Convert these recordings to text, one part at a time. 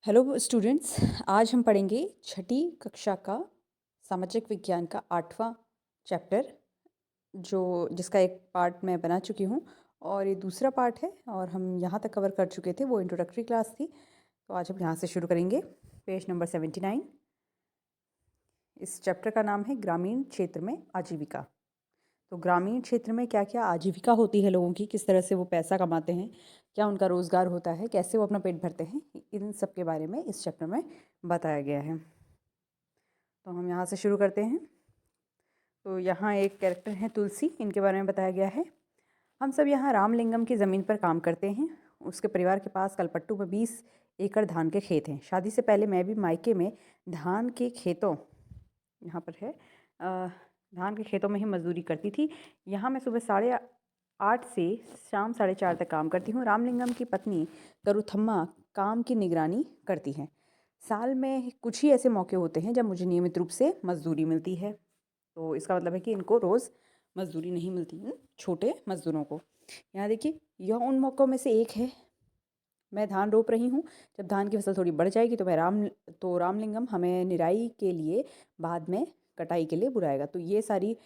Hello students. आज हम पढ़ेंगे छठी कक्षा का सामाजिक विज्ञान का 8वां चैप्टर, जो जिसका एक पार्ट मैं बना चुकी हूँ और ये दूसरा पार्ट है और हम यहाँ तक कवर कर चुके थे। वो इंट्रोडक्टरी क्लास थी, तो आज हम यहाँ से शुरू करेंगे। Page number 79। इस चैप्टर का नाम है ग्रामीण क्षेत्र में आजीविका। तो ग्रामीण क्षेत्र में क्या क्या आजीविका होती है लोगों की, किस तरह से वो पैसा कमाते हैं, क्या उनका रोज़गार होता है, कैसे वो अपना पेट भरते हैं, इन सब के बारे में इस चैप्टर में बताया गया है। तो हम यहाँ से शुरू करते हैं। तो यहाँ एक कैरेक्टर है तुलसी, इनके बारे में बताया गया है। हम सब यहाँ रामलिंगम की ज़मीन पर काम करते हैं। उसके परिवार के पास कलपट्टू में 20 एकड़ धान के खेत हैं। शादी से पहले मैं भी मायके में धान के खेतों यहाँ पर है धान के खेतों में ही मजदूरी करती थी। यहाँ मैं सुबह 8:30 से शाम 4:30 तक काम करती हूँ। रामलिंगम की पत्नी करुथम्मा काम की निगरानी करती हैं। साल में कुछ ही ऐसे मौके होते हैं जब मुझे नियमित रूप से मजदूरी मिलती है। तो इसका मतलब है कि इनको रोज़ मजदूरी नहीं मिलती, छोटे मजदूरों को। यहाँ देखिए, यह उन मौक़ों में से एक है। मैं धान रोप रही हूँ। जब धान की फसल थोड़ी बढ़ जाएगी तो रामलिंगम हमें निराई के लिए बाद में कटाई के लिए बुलाएगा। तो ये सारी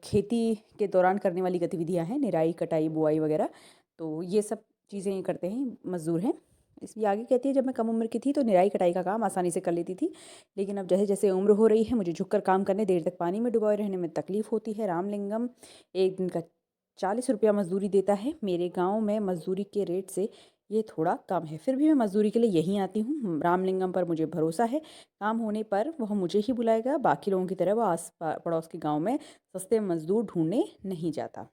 खेती के दौरान करने वाली गतिविधियाँ हैं, निराई, कटाई, बुआई वगैरह। तो ये सब चीज़ें ये करते हैं, मज़दूर हैं। इसलिए आगे कहती है, जब मैं कम उम्र की थी तो निराई कटाई का काम आसानी से कर लेती थी, लेकिन अब जैसे जैसे उम्र हो रही है मुझे झुककर काम करने, देर तक पानी में डुबोए रहने में तकलीफ़ होती है। रामलिंगम एक दिन का 40 रुपया मजदूरी देता है। मेरे गांव में मजदूरी के रेट से ये थोड़ा कम है, फिर भी मैं मजदूरी के लिए यहीं आती हूँ। रामलिंगम पर मुझे भरोसा है, काम होने पर वह मुझे ही बुलाएगा। बाकी लोगों की तरह वह आस पड़ोस के गांव में सस्ते मजदूर ढूंढने नहीं जाता।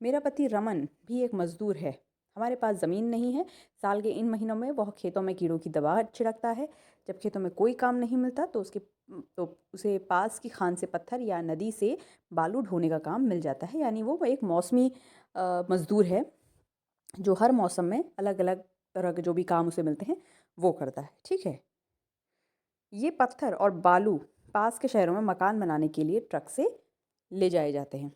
मेरा पति रमन भी एक मजदूर है। हमारे पास ज़मीन नहीं है। साल के इन महीनों में वह खेतों में कीड़ों की दवा छिड़कता है। जब खेतों में कोई काम नहीं मिलता तो उसे पास की खान से पत्थर या नदी से बालू ढोने का काम मिल जाता है। यानी वो एक मौसमी मजदूर है, जो हर मौसम में अलग अलग तरह के जो भी काम उसे मिलते हैं वो करता है। ठीक है। ये पत्थर और बालू पास के शहरों में मकान बनाने के लिए ट्रक से ले जाए जाते हैं।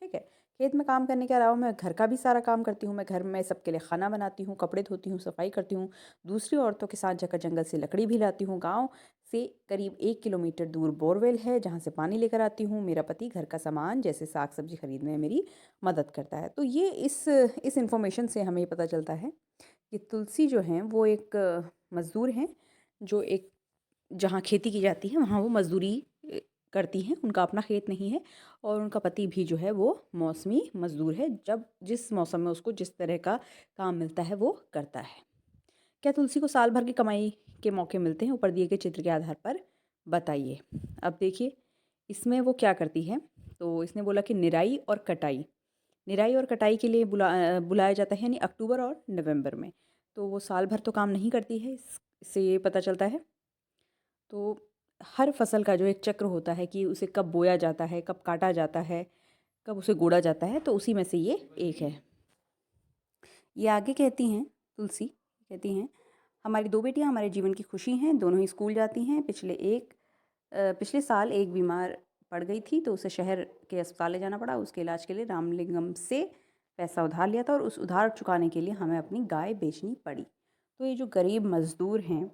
ठीक है। खेत में काम करने के अलावा मैं घर का भी सारा काम करती हूँ। मैं घर में सबके लिए खाना बनाती हूँ, कपड़े धोती हूँ, सफाई करती हूँ। दूसरी औरतों के साथ जाकर जंगल से लकड़ी भी लाती हूँ। गांव से करीब 1 किलोमीटर दूर बोरवेल है, जहाँ से पानी लेकर आती हूँ। मेरा पति घर का सामान जैसे साग सब्जी खरीदने में मेरी मदद करता है। तो ये इस इंफॉर्मेशन से हमें पता चलता है कि तुलसी जो हैं वो एक मज़दूर हैं, जो एक जहाँ खेती की जाती है वहाँ वो मज़दूरी करती हैं। उनका अपना खेत नहीं है और उनका पति भी जो है वो मौसमी मज़दूर है। जब जिस मौसम में उसको जिस तरह का काम मिलता है वो करता है। क्या तुलसी को साल भर की कमाई के मौके मिलते हैं? ऊपर दिए गए चित्र के आधार पर बताइए। अब देखिए, इसमें वो क्या करती है। तो इसने बोला कि निराई और कटाई के लिए बुलाया जाता है, यानी अक्टूबर और नवंबर में। तो वो साल भर तो काम नहीं करती है, इससे ये पता चलता है। तो हर फसल का जो एक चक्र होता है कि उसे कब बोया जाता है, कब काटा जाता है, कब उसे गोड़ा जाता है, तो उसी में से ये एक है। ये आगे कहती हैं, तुलसी कहती हैं, हमारी 2 बेटियां हमारे जीवन की खुशी हैं। दोनों ही स्कूल जाती हैं। पिछले साल एक बीमार पड़ गई थी तो उसे शहर के अस्पताल ले जाना पड़ा। उसके इलाज के लिए रामलिंगम से पैसा उधार लिया था और उस उधार चुकाने के लिए हमें अपनी गाय बेचनी पड़ी। तो ये जो गरीब मज़दूर हैं,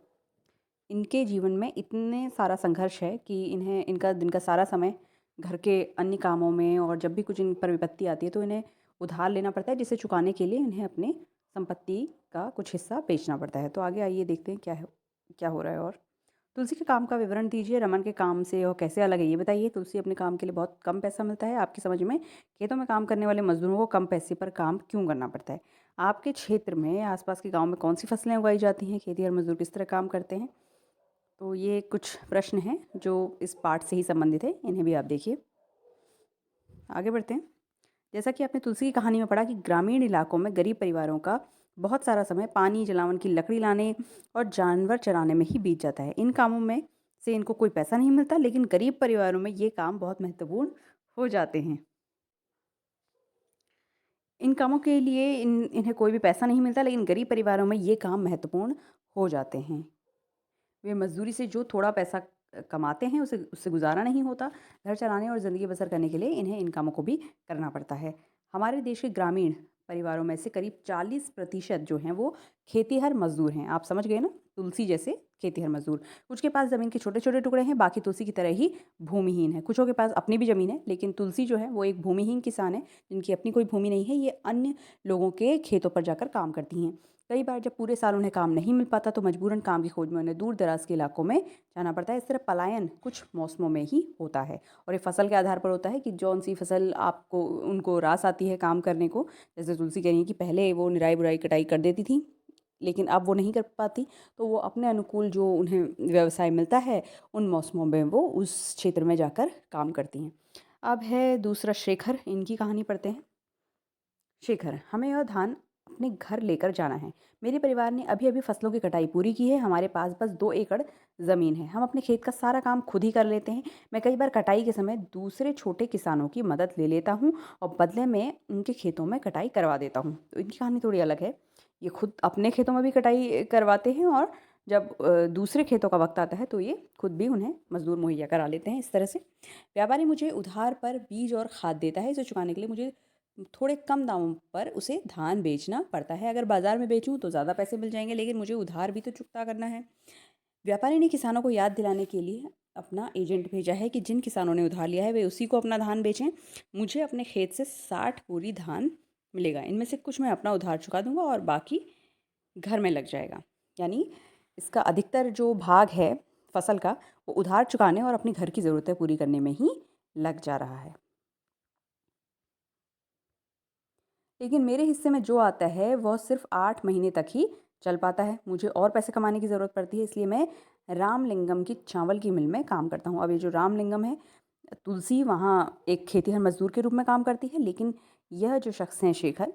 इनके जीवन में इतने सारा संघर्ष है कि इन्हें इनका दिन का सारा समय घर के अन्य कामों में, और जब भी कुछ इन पर विपत्ति आती है तो इन्हें उधार लेना पड़ता है, जिसे चुकाने के लिए इन्हें अपने संपत्ति का कुछ हिस्सा बेचना पड़ता है। तो आगे आइए देखते हैं क्या हो रहा है। और तुलसी के काम का विवरण दीजिए। रमन के काम से और कैसे अलग है ये बताइए। तुलसी अपने काम के लिए बहुत कम पैसा मिलता है। आपकी समझ में खेतों में काम करने वाले मजदूरों को कम पैसे पर काम क्यों करना पड़ता है? आपके क्षेत्र में आसपास के गांव में कौन सी फसलें उगाई जाती हैं? खेती और मजदूर किस तरह काम करते हैं? तो ये कुछ प्रश्न हैं जो इस पाठ से ही संबंधित है, इन्हें भी आप देखिए। आगे बढ़ते हैं। जैसा कि आपने तुलसी की कहानी में पढ़ा कि ग्रामीण इलाकों में गरीब परिवारों का बहुत सारा समय पानी, जलावन की लकड़ी लाने और जानवर चराने में ही बीत जाता है। इन कामों में से इनको कोई पैसा नहीं मिलता, लेकिन गरीब परिवारों में ये काम बहुत महत्वपूर्ण हो जाते हैं। इन कामों के लिए इन्हें कोई भी पैसा नहीं मिलता, लेकिन गरीब परिवारों में ये काम महत्वपूर्ण हो जाते हैं। वे मज़दूरी से जो थोड़ा पैसा कमाते हैं उसे उससे गुज़ारा नहीं होता। घर चलाने और ज़िंदगी बसर करने के लिए इन्हें इन कामों को भी करना पड़ता है। हमारे देश के ग्रामीण परिवारों में से करीब 40% जो हैं वो खेतीहर मजदूर हैं। आप समझ गए ना? तुलसी जैसे खेतीहर मजदूर। कुछ के पास ज़मीन के छोटे-छोटे टुकड़े हैं, बाकी तुलसी की तरह ही भूमिहीन है। कुछों के पास अपनी भी ज़मीन है, लेकिन तुलसी जो है वो एक भूमिहीन किसान है, जिनकी अपनी कोई भूमि नहीं है। ये अन्य लोगों के खेतों पर जाकर काम करती हैं। कई बार जब पूरे साल उन्हें काम नहीं मिल पाता तो मजबूरन काम की खोज में उन्हें दूर-दराज के इलाकों में जाना पड़ता है। इस तरह पलायन कुछ मौसमों में ही होता है और ये फसल के आधार पर होता है कि जौन-सी फसल आपको उनको रास आती है काम करने को। जैसे तुलसी कह रही हैं कि पहले वो निराई-गुड़ाई कटाई कर देती थीं, लेकिन अब वो नहीं कर पाती, तो वो अपने अनुकूल जो उन्हें व्यवसाय मिलता है, उन मौसमों में वो उस क्षेत्र में जाकर काम करती हैं। अब है दूसरा शेखर, इनकी कहानी पढ़ते हैं। शेखर, हमें यह धान अपने घर लेकर जाना है। मेरे परिवार ने अभी अभी फसलों की कटाई पूरी की है। हमारे पास बस 2 एकड़ ज़मीन है। हम अपने खेत का सारा काम खुद ही कर लेते हैं। मैं कई बार कटाई के समय दूसरे छोटे किसानों की मदद ले लेता हूँ और बदले में उनके खेतों में कटाई करवा देता हूँ। तो इनकी कहानी थोड़ी अलग है। ये खुद अपने खेतों में भी कटाई करवाते हैं और जब दूसरे खेतों का वक्त आता है तो ये खुद भी उन्हें मजदूर मुहैया करा लेते हैं। इस तरह से व्यापारी मुझे उधार पर बीज और खाद देता है। इसे चुकाने के लिए मुझे थोड़े कम दामों पर उसे धान बेचना पड़ता है। अगर बाज़ार में बेचूँ तो ज़्यादा पैसे मिल जाएँगे, लेकिन मुझे उधार भी तो चुकता करना है। व्यापारी ने किसानों को याद दिलाने के लिए अपना एजेंट भेजा है कि जिन किसानों ने उधार लिया है वे उसी को अपना धान बेचें। मुझे अपने खेत से 60 बोरी धान मिलेगा। इनमें से कुछ मैं अपना उधार चुका दूँगा और बाकी घर में लग जाएगा। यानी इसका अधिकतर जो भाग है फसल का, वो उधार चुकाने और अपने घर की ज़रूरतें पूरी करने में ही लग जा रहा है। लेकिन मेरे हिस्से में जो आता है वह सिर्फ़ 8 महीने तक ही चल पाता है। मुझे और पैसे कमाने की ज़रूरत पड़ती है, इसलिए मैं रामलिंगम की चावल की मिल में काम करता हूँ। अब ये जो रामलिंगम है, तुलसी वहाँ एक खेतीहर मज़दूर के रूप में काम करती है, लेकिन यह जो शख़्स हैं शेखर,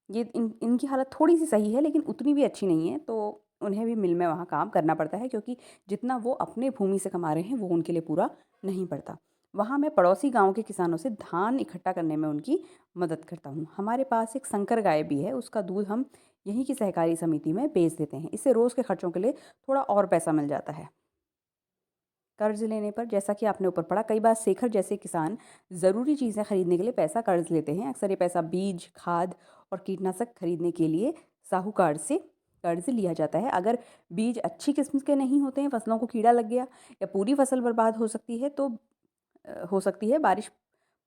ये इनकी हालत थोड़ी-सी सही है, लेकिन उतनी भी अच्छी नहीं है, तो उन्हें भी मिल में वहाँ काम करना पड़ता है, क्योंकि जितना वो अपने भूमि से कमा रहे हैं, वो उनके लिए पूरा नहीं पड़ता। वहाँ मैं पड़ोसी गाँव के किसानों से धान इकट्ठा करने में उनकी मदद करता हूँ। हमारे पास एक संकर गाय भी है, उसका दूध हम यहीं की सहकारी समिति में बेच देते हैं। इससे रोज़ के खर्चों के लिए थोड़ा और पैसा मिल जाता है। कर्ज़ लेने पर, जैसा कि आपने ऊपर पढ़ा, कई बार शेखर जैसे किसान ज़रूरी चीज़ें खरीदने के लिए पैसा कर्ज़ लेते हैं। अक्सर ये पैसा बीज, खाद और कीटनाशक खरीदने के लिए साहूकार से कर्ज़ लिया जाता है। अगर बीज अच्छी किस्म के नहीं होते हैं, फसलों को कीड़ा लग गया या पूरी फसल बर्बाद हो सकती है, तो हो सकती है बारिश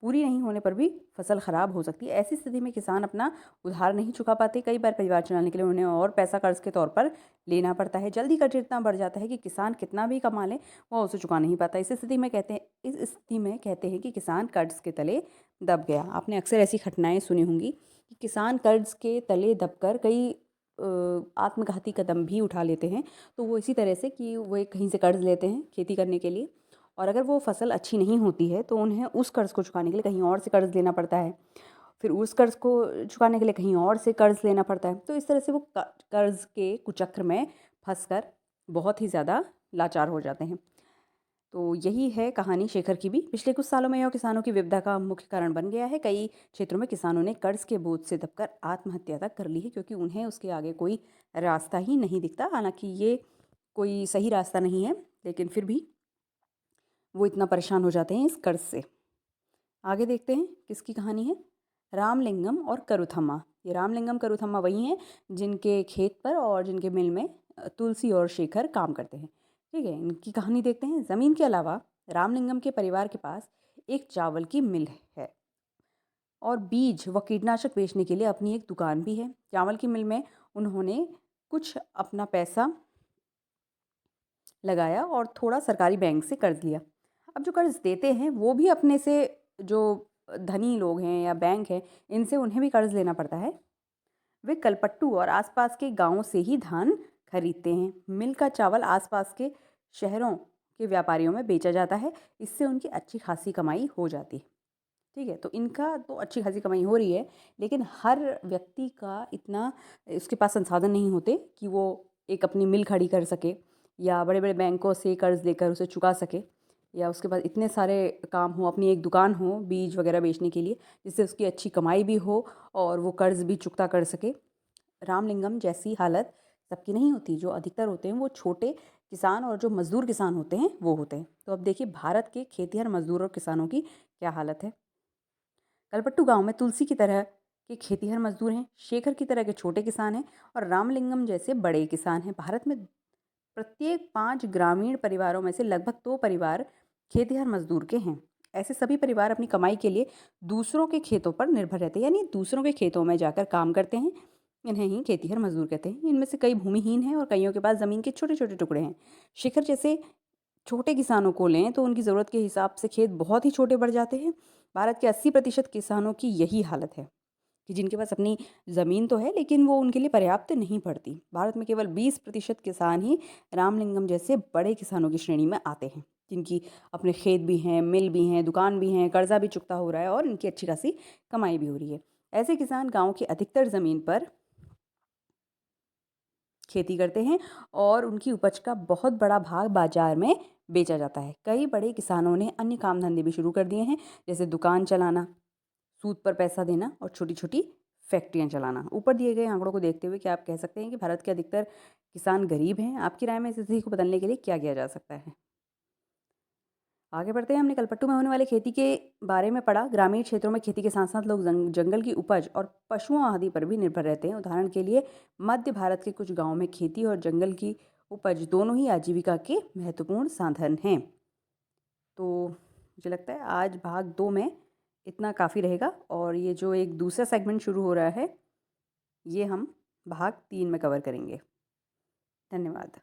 पूरी नहीं होने पर भी फसल ख़राब हो सकती है। ऐसी स्थिति में किसान अपना उधार नहीं चुका पाते। कई बार परिवार चलाने के लिए उन्हें और पैसा कर्ज़ के तौर पर लेना पड़ता है। जल्दी कर्ज़ इतना बढ़ जाता है कि किसान कितना भी कमा ले, वह उसे चुका नहीं पाता। इस स्थिति में कहते हैं कि किसान कर्ज़ के तले दब गया। आपने अक्सर ऐसी घटनाएँ सुनी होंगी कि किसान कर्ज़ के तले दबकर कई आत्मघाती कदम भी उठा लेते हैं। तो वो इसी तरह से कि वो एक कहीं से कर्ज़ लेते हैं खेती करने के लिए, और अगर वो फसल अच्छी नहीं होती है तो उन्हें उस कर्ज़ को चुकाने के लिए कहीं और से कर्ज़ लेना पड़ता है। फिर उस कर्ज़ को चुकाने के लिए कहीं और से कर्ज़ लेना पड़ता है। तो इस तरह से वो कर्ज़ के कुचक्र में फँसकर बहुत ही ज़्यादा लाचार हो जाते हैं। तो यही है कहानी शेखर की भी। पिछले कुछ सालों में यह किसानों की विपदा का मुख्य कारण बन गया है। कई क्षेत्रों में किसानों ने कर्ज़ के बोझ से दबकर आत्महत्या तक कर ली है, क्योंकि उन्हें उसके आगे कोई रास्ता ही नहीं दिखता। हालाँकि ये कोई सही रास्ता नहीं है, लेकिन फिर भी वो इतना परेशान हो जाते हैं इस कर्ज़ से। आगे देखते हैं किसकी कहानी है। रामलिंगम और करुथम्मा। ये रामलिंगम करुथम्मा वही हैं जिनके खेत पर और जिनके मिल में तुलसी और शेखर काम करते हैं। ठीक है, इनकी कहानी देखते हैं। ज़मीन के अलावा रामलिंगम के परिवार के पास एक चावल की मिल है और बीज व कीटनाशक बेचने के लिए अपनी एक दुकान भी है। चावल की मिल में उन्होंने कुछ अपना पैसा लगाया और थोड़ा सरकारी बैंक से कर्ज़ लिया। अब जो कर्ज़ देते हैं वो भी अपने से, जो धनी लोग हैं या बैंक हैं, इनसे उन्हें भी कर्ज़ लेना पड़ता है। वे कलपट्टू और आसपास के गाँवों से ही धान खरीदते हैं। मिल का चावल आसपास के शहरों के व्यापारियों में बेचा जाता है। इससे उनकी अच्छी खासी कमाई हो जाती है। ठीक है, तो इनका तो अच्छी खासी कमाई हो रही है, लेकिन हर व्यक्ति का इतना उसके पास संसाधन नहीं होते कि वो एक अपनी मिल खड़ी कर सके या बड़े-बड़े बैंकों से कर्ज़ लेकर उसे चुका सके, या उसके पास इतने सारे काम हो, अपनी एक दुकान हो बीज वगैरह बेचने के लिए, जिससे उसकी अच्छी कमाई भी हो और वो कर्ज़ भी चुकता कर सके। रामलिंगम जैसी हालत सबकी नहीं होती। जो अधिकतर होते हैं वो छोटे किसान और जो मज़दूर किसान होते हैं वो होते हैं। तो अब देखिए भारत के खेतिहर मज़दूर और किसानों की क्या हालत है। कलपट्टू गांव में तुलसी की तरह के खेतीहर मजदूर हैं, शेखर की तरह के छोटे किसान हैं और रामलिंगम जैसे बड़े किसान हैं। भारत में प्रत्येक 5 ग्रामीण परिवारों में से लगभग 2 परिवार खेतीहर मजदूर के हैं। ऐसे सभी परिवार अपनी कमाई के लिए दूसरों के खेतों पर निर्भर रहते हैं, यानी दूसरों के खेतों में जाकर काम करते हैं। इन्हें ही खेतीहर मजदूर कहते हैं। इनमें से कई भूमिहीन हैं और कईयों के पास ज़मीन के छोटे-छोटे टुकड़े हैं। शिखर जैसे छोटे किसानों को लें तो उनकी ज़रूरत के हिसाब से खेत बहुत ही छोटे पड़ जाते हैं। भारत के 80% किसानों की यही हालत है कि जिनके पास अपनी ज़मीन तो है लेकिन वो उनके लिए पर्याप्त नहीं पड़ती। भारत में केवल 20% किसान ही रामलिंगम जैसे बड़े किसानों की श्रेणी में आते हैं, जिनकी अपने खेत भी हैं, मिल भी हैं, दुकान भी हैं, कर्जा भी चुकता हो रहा है और इनकी अच्छी खासी कमाई भी हो रही है। ऐसे किसान गाँव की अधिकतर ज़मीन पर खेती करते हैं और उनकी उपज का बहुत बड़ा भाग बाजार में बेचा जाता है। कई बड़े किसानों ने अन्य काम धंधे भी शुरू कर दिए हैं, जैसे दुकान चलाना, सूद पर पैसा देना और छोटी-छोटी फैक्ट्रियाँ चलाना। ऊपर दिए गए आंकड़ों को देखते हुए क्या आप कह सकते हैं कि भारत के अधिकतर किसान गरीब हैं? आपकी राय में इस स्थिति को बदलने के लिए क्या किया जा सकता है? आगे बढ़ते हैं। हमने कलपट्टू में होने वाली खेती के बारे में पढ़ा। ग्रामीण क्षेत्रों में खेती के साथ-साथ लोग जंगल की उपज और पशुओं आदि पर भी निर्भर रहते हैं। उदाहरण के लिए मध्य भारत के कुछ गाँव में खेती और जंगल की उपज दोनों ही आजीविका के महत्वपूर्ण साधन हैं। तो मुझे लगता है आज भाग 2 में इतना काफ़ी रहेगा और ये जो एक दूसरा सेगमेंट शुरू हो रहा है, ये हम भाग 3 में कवर करेंगे। धन्यवाद।